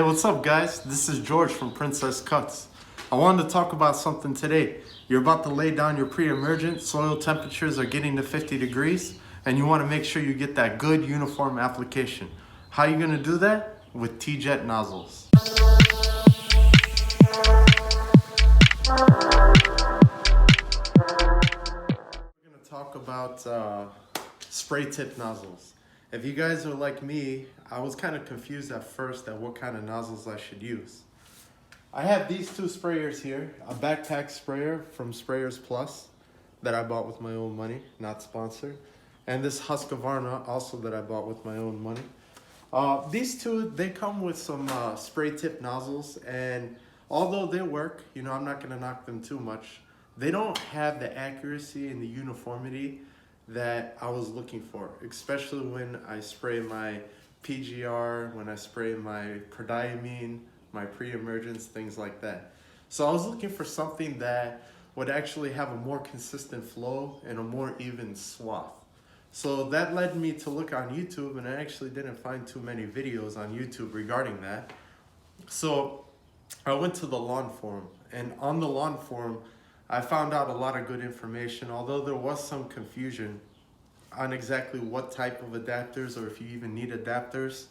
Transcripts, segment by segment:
Hey, what's up guys? This is George from Princess Cuts. I wanted to talk about something today. You're about to lay down your pre-emergent, soil temperatures are getting to 50 degrees, and you want to make sure you get that good uniform application. How are you going to do that? With Teejet Nozzles. We're going to talk about spray tip nozzles. If you guys are like me, I was kind of confused at first at what kind of nozzles I should use. I have these two sprayers here, a backpack sprayer from Sprayers Plus that I bought with my own money, not sponsored, and this Husqvarna also that I bought with my own money. These two, they come with some spray tip nozzles, and although they work, you know, I'm not going to knock them too much, they don't have the accuracy and the uniformity that I was looking for, especially when I spray my PGR, when I spray my prodiamine, my pre-emergence, things like that. So I was looking for something that would actually have a more consistent flow and a more even swath. So that led me to look on YouTube, and I actually didn't find too many videos on YouTube regarding that. So I went to the lawn forum, and on the lawn forum, I found out a lot of good information, although there was some confusion on exactly what type of adapters, or if you even need adapters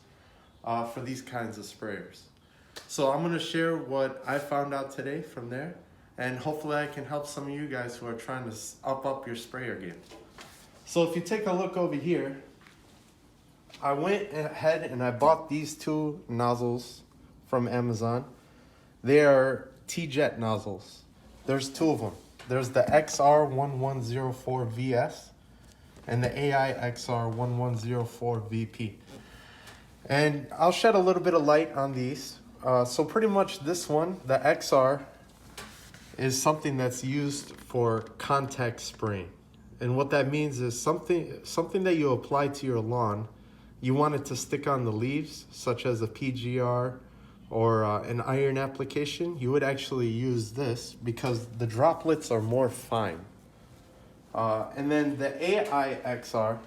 for these kinds of sprayers. So I'm going to share what I found out today from there, and hopefully I can help some of you guys who are trying to up your sprayer game. So if you take a look over here, I went ahead and I bought these two nozzles from Amazon. They are Teejet nozzles. There's two of them. There's the XR1104VS and the AI XR1104VP. And I'll shed a little bit of light on these. So pretty much this one, the XR, is something that's used for contact spraying. And what that means is something that you apply to your lawn, you want it to stick on the leaves, such as a PGR or an iron application. You would actually use this because the droplets are more fine. And then the AI XR,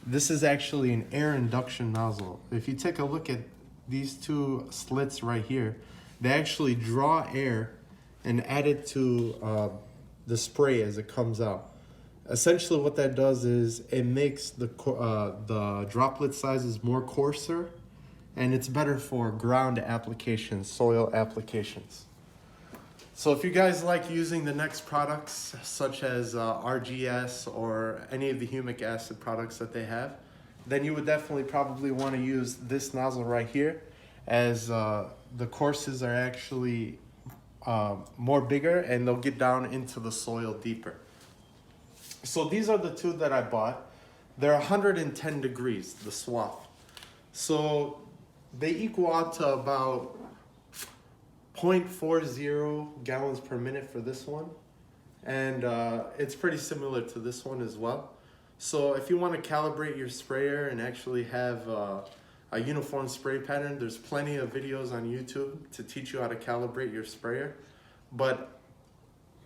this is actually an air induction nozzle. If you take a look at these two slits right here, they actually draw air and add it to the spray as it comes out. Essentially what that does is it makes the droplet sizes more coarser, and it's better for ground applications, soil applications. So if you guys like using the next products such as RGS or any of the humic acid products that they have, then you would definitely probably want to use this nozzle right here, as the courses are actually more bigger and they'll get down into the soil deeper. So these are the two that I bought. They're 110 degrees, the swath. So they equal out to about 0.40 gallons per minute for this one. And it's pretty similar to this one as well. So if you want to calibrate your sprayer and actually have a uniform spray pattern, there's plenty of videos on YouTube to teach you how to calibrate your sprayer. But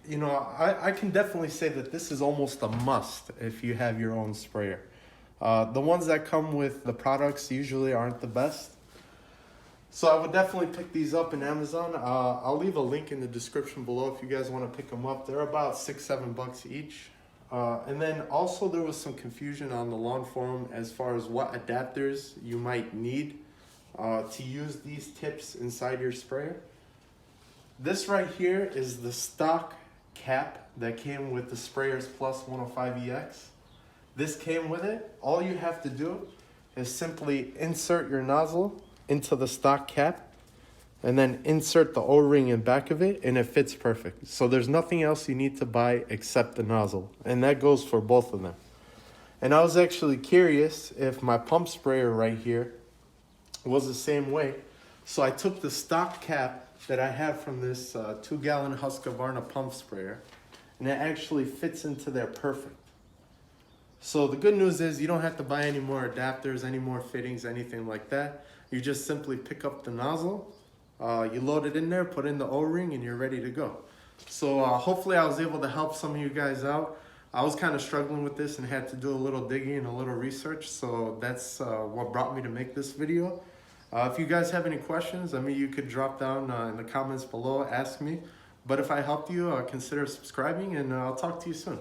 you know, I can definitely say that this is almost a must if you have your own sprayer. The ones that come with the products usually aren't the best. So I would definitely pick these up in Amazon. I'll leave a link in the description below if you guys want to pick them up. They're about $6-7 each. And then also there was some confusion on the lawn forum as far as what adapters you might need to use these tips inside your sprayer. This right here is the stock cap that came with the Sprayers Plus 105EX. This came with it. All you have to do is simply insert your nozzle into the stock cap and then insert the O-ring in back of it, and it fits perfect. So there's nothing else you need to buy except the nozzle, and that goes for both of them. And I was actually curious if my pump sprayer right here was the same way. So I took the stock cap that I have from this 2-gallon Husqvarna pump sprayer, and it actually fits into there perfect. So the good news is you don't have to buy any more adapters, any more fittings, anything like that. You just simply pick up the nozzle, you load it in there, put in the O-ring, and you're ready to go. So hopefully I was able to help some of you guys out. I was kind of struggling with this and had to do a little digging and a little research, so that's what brought me to make this video. If you guys have any questions, I mean, you could drop down in the comments below, ask me. But if I helped you, consider subscribing, and I'll talk to you soon.